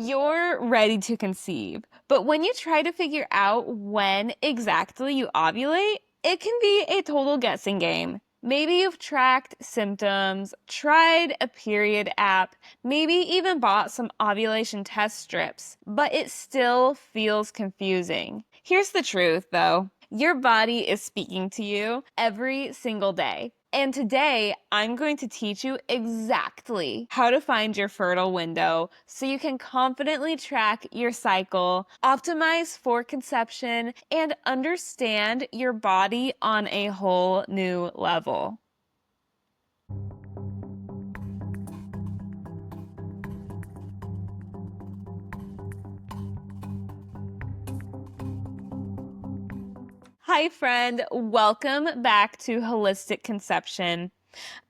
You're ready to conceive, but when you try to figure out when exactly you ovulate, it can be a total guessing game. Maybe you've tracked symptoms, tried a period app, maybe even bought some ovulation test strips, but it still feels confusing. Here's the truth, though. Your body is speaking to you every single day. And today, I'm going to teach you exactly how to find your fertile window so you can confidently track your cycle, optimize for conception, and understand your body on a whole new level. Hi, friend. Welcome back to Holistic Conception.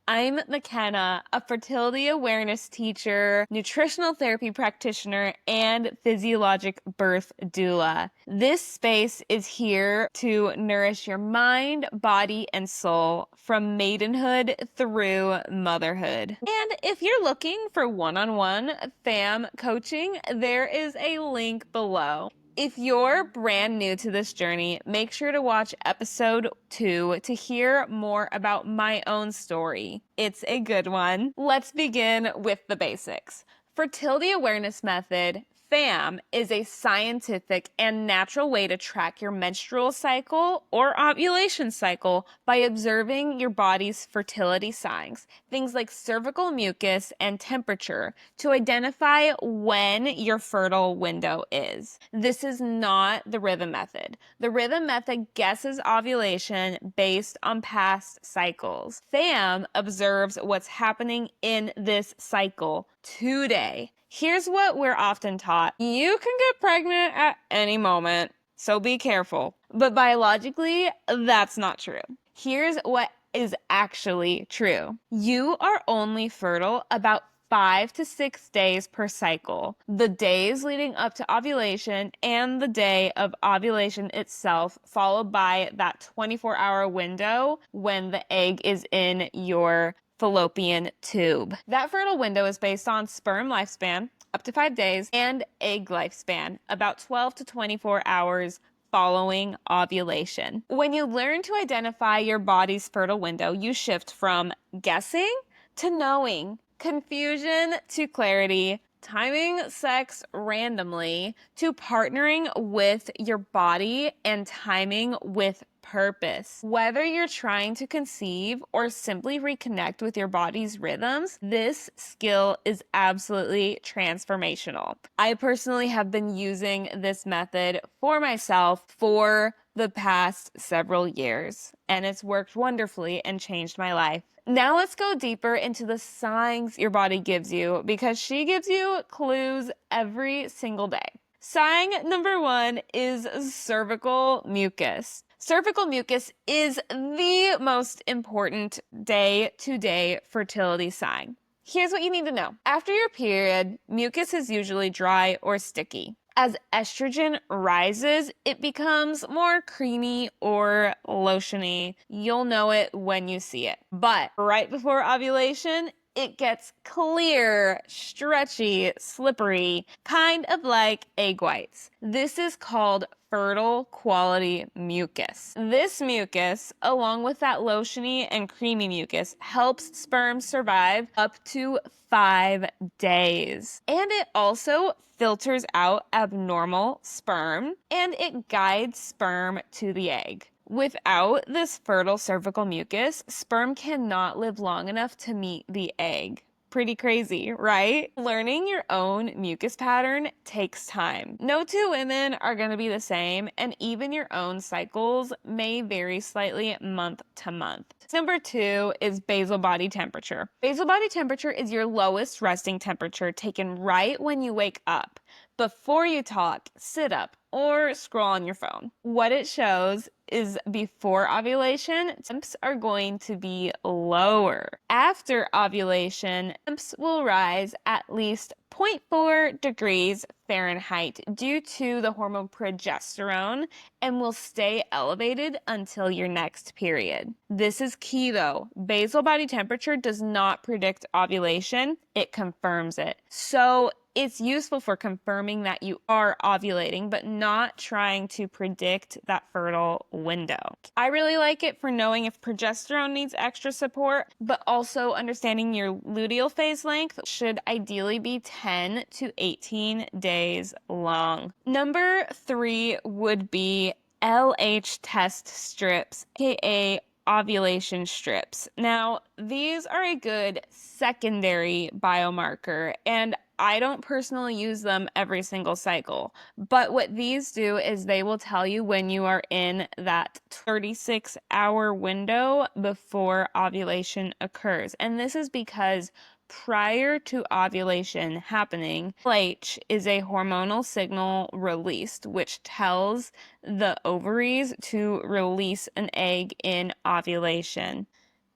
I'm McKenna, a fertility awareness teacher, nutritional therapy practitioner, and physiologic birth doula. This space is here to nourish your mind, body, and soul from maidenhood through motherhood. And if you're looking for one-on-one fam coaching, there is a link below. If you're brand new to this journey, make sure to watch episode 2 to hear more about my own story. It's a good one. Let's begin with the basics. Fertility Awareness Method, FAM, is a scientific and natural way to track your menstrual cycle or ovulation cycle by observing your body's fertility signs, things like cervical mucus and temperature, to identify when your fertile window is. This is not the rhythm method. The rhythm method guesses ovulation based on past cycles. FAM observes what's happening in this cycle today. Here's what we're often taught. You can get pregnant at any moment, so be careful. But biologically, that's not true. Here's what is actually true. You are only fertile about 5 to 6 days per cycle. The days leading up to ovulation and the day of ovulation itself, followed by that 24-hour window when the egg is in your fallopian tube. That fertile window is based on sperm lifespan, up to 5 days, and egg lifespan, about 12 to 24 hours following ovulation. When you learn to identify your body's fertile window, you shift from guessing to knowing, confusion to clarity, timing sex randomly to partnering with your body and timing with purpose. Whether you're trying to conceive or simply reconnect with your body's rhythms, this skill is absolutely transformational. I personally have been using this method for myself for the past several years, and it's worked wonderfully and changed my life. Now let's go deeper into the signs your body gives you, because she gives you clues every single day. Sign number 1 is cervical mucus. Cervical mucus is the most important day-to-day fertility sign. Here's what you need to know. After your period, mucus is usually dry or sticky. As estrogen rises, it becomes more creamy or lotiony. You'll know it when you see it. But right before ovulation, it gets clear, stretchy, slippery, kind of like egg whites. This is called fertile quality mucus. This mucus, along with that lotiony and creamy mucus, helps sperm survive up to 5 days. And it also filters out abnormal sperm, and it guides sperm to the egg. Without this fertile cervical mucus, sperm cannot live long enough to meet the egg. Pretty crazy, right? Learning your own mucus pattern takes time. No two women are going to be the same, and even your own cycles may vary slightly month to month. Number 2 is basal body temperature. Basal body temperature is your lowest resting temperature taken right when you wake up, before you talk, sit up, or scroll on your phone. What it shows is before ovulation, temps are going to be lower. After ovulation, temps will rise at least 0.4 degrees Fahrenheit due to the hormone progesterone and will stay elevated until your next period. This is key though. Basal body temperature does not predict ovulation, it confirms it. So It's useful for confirming that you are ovulating, but not trying to predict that fertile window. I really like it for knowing if progesterone needs extra support, but also understanding your luteal phase length should ideally be 10 to 18 days long. Number 3 would be LH test strips, aka ovulation strips. Now, these are a good secondary biomarker, and I don't personally use them every single cycle, but what these do is they will tell you when you are in that 36-hour window before ovulation occurs. And this is because prior to ovulation happening, LH is a hormonal signal released, which tells the ovaries to release an egg in ovulation.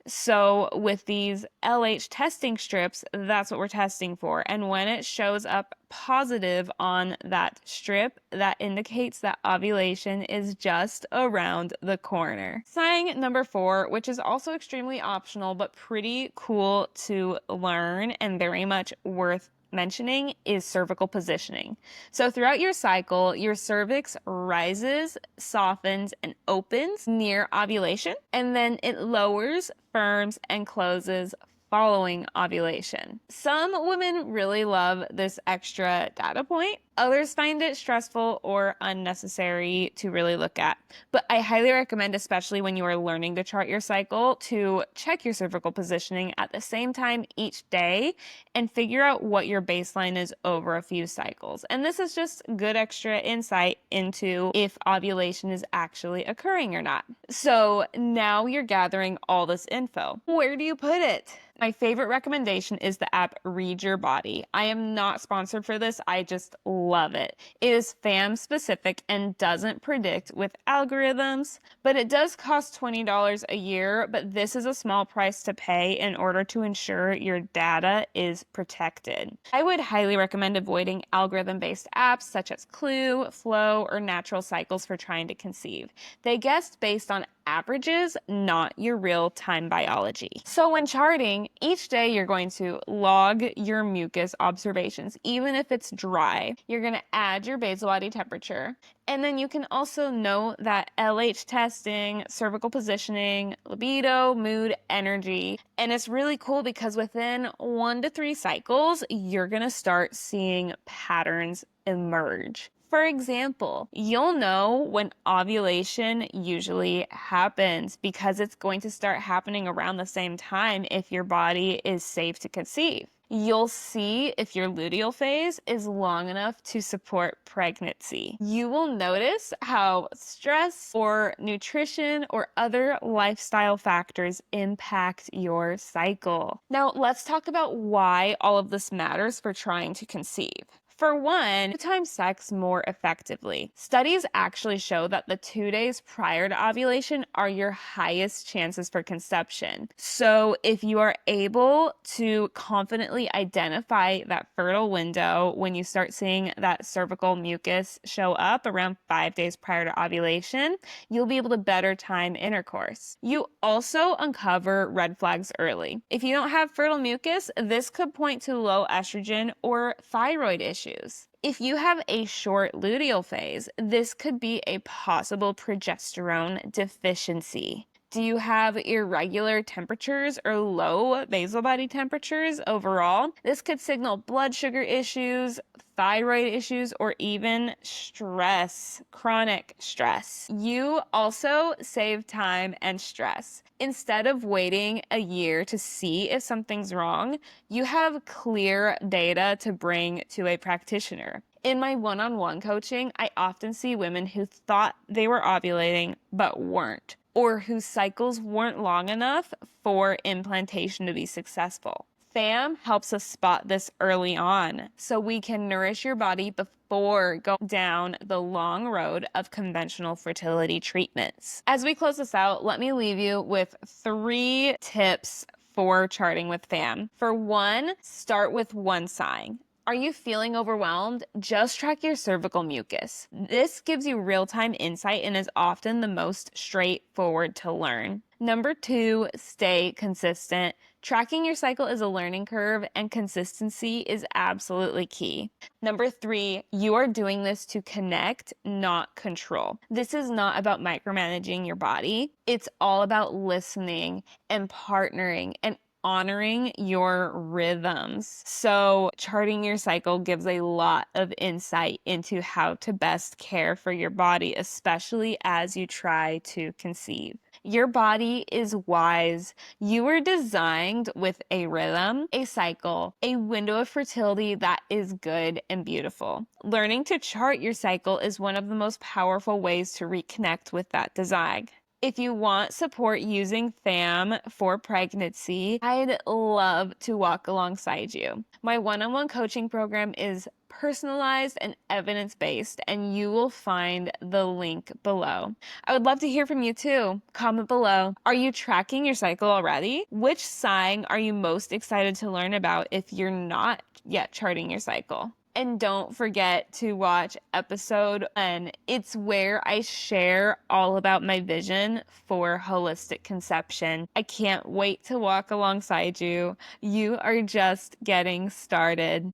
So with these LH testing strips, that's what we're testing for. And when it shows up positive on that strip, that indicates that ovulation is just around the corner. Sign number 4, which is also extremely optional, but pretty cool to learn and very much worth mentioning, is cervical positioning. So throughout your cycle, your cervix rises, softens, and opens near ovulation, and then it lowers, firms, and closes following ovulation. Some women really love this extra data point. Others find it stressful or unnecessary to really look at. But I highly recommend, especially when you are learning to chart your cycle, to check your cervical positioning at the same time each day and figure out what your baseline is over a few cycles. And this is just good extra insight into if ovulation is actually occurring or not. So now you're gathering all this info. Where do you put it? My favorite recommendation is the app Read Your Body. I am not sponsored for this. I just love it. It is fam specific and doesn't predict with algorithms, but it does cost $20 a year, but this is a small price to pay in order to ensure your data is protected. I would highly recommend avoiding algorithm-based apps such as Clue, Flow, or Natural Cycles for trying to conceive. They guess based on averages, not your real-time biology. So when charting, each day you're going to log your mucus observations, even if it's dry. You're going to add your basal body temperature, and then you can also note that LH testing, cervical positioning, libido, mood, energy. And it's really cool because within 1 to 3 cycles, you're going to start seeing patterns emerge. For example, you'll know when ovulation usually happens because it's going to start happening around the same time if your body is safe to conceive. You'll see if your luteal phase is long enough to support pregnancy. You will notice how stress or nutrition or other lifestyle factors impact your cycle. Now, let's talk about why all of this matters for trying to conceive. For one, time sex more effectively. Studies actually show that the 2 days prior to ovulation are your highest chances for conception. So if you are able to confidently identify that fertile window when you start seeing that cervical mucus show up around 5 days prior to ovulation, you'll be able to better time intercourse. You also uncover red flags early. If you don't have fertile mucus, this could point to low estrogen or thyroid issues. If you have a short luteal phase, this could be a possible progesterone deficiency. Do you have irregular temperatures or low basal body temperatures overall? This could signal blood sugar issues, thyroid issues, or even stress, chronic stress. You also save time and stress. Instead of waiting a year to see if something's wrong, you have clear data to bring to a practitioner. In my one-on-one coaching, I often see women who thought they were ovulating but weren't, or whose cycles weren't long enough for implantation to be successful. FAM helps us spot this early on so we can nourish your body before going down the long road of conventional fertility treatments. As we close this out, let me leave you with 3 tips for charting with FAM. For one, start with one sign. Are you feeling overwhelmed? Just track your cervical mucus. This gives you real-time insight and is often the most straightforward to learn. Number 2, stay consistent. Tracking your cycle is a learning curve, and consistency is absolutely key. Number 3, you are doing this to connect, not control. This is not about micromanaging your body. It's all about listening and partnering and honoring your rhythms. So charting your cycle gives a lot of insight into how to best care for your body, especially as you try to conceive. Your body is wise. You were designed with a rhythm, a cycle, a window of fertility that is good and beautiful. Learning to chart your cycle is one of the most powerful ways to reconnect with that design. If you want support using FAM for pregnancy, I'd love to walk alongside you. My one-on-one coaching program is personalized and evidence-based, and you will find the link below. I would love to hear from you too. Comment below. Are you tracking your cycle already? Which sign are you most excited to learn about if you're not yet charting your cycle? And don't forget to watch episode 1. It's where I share all about my vision for holistic conception. I can't wait to walk alongside you. You are just getting started.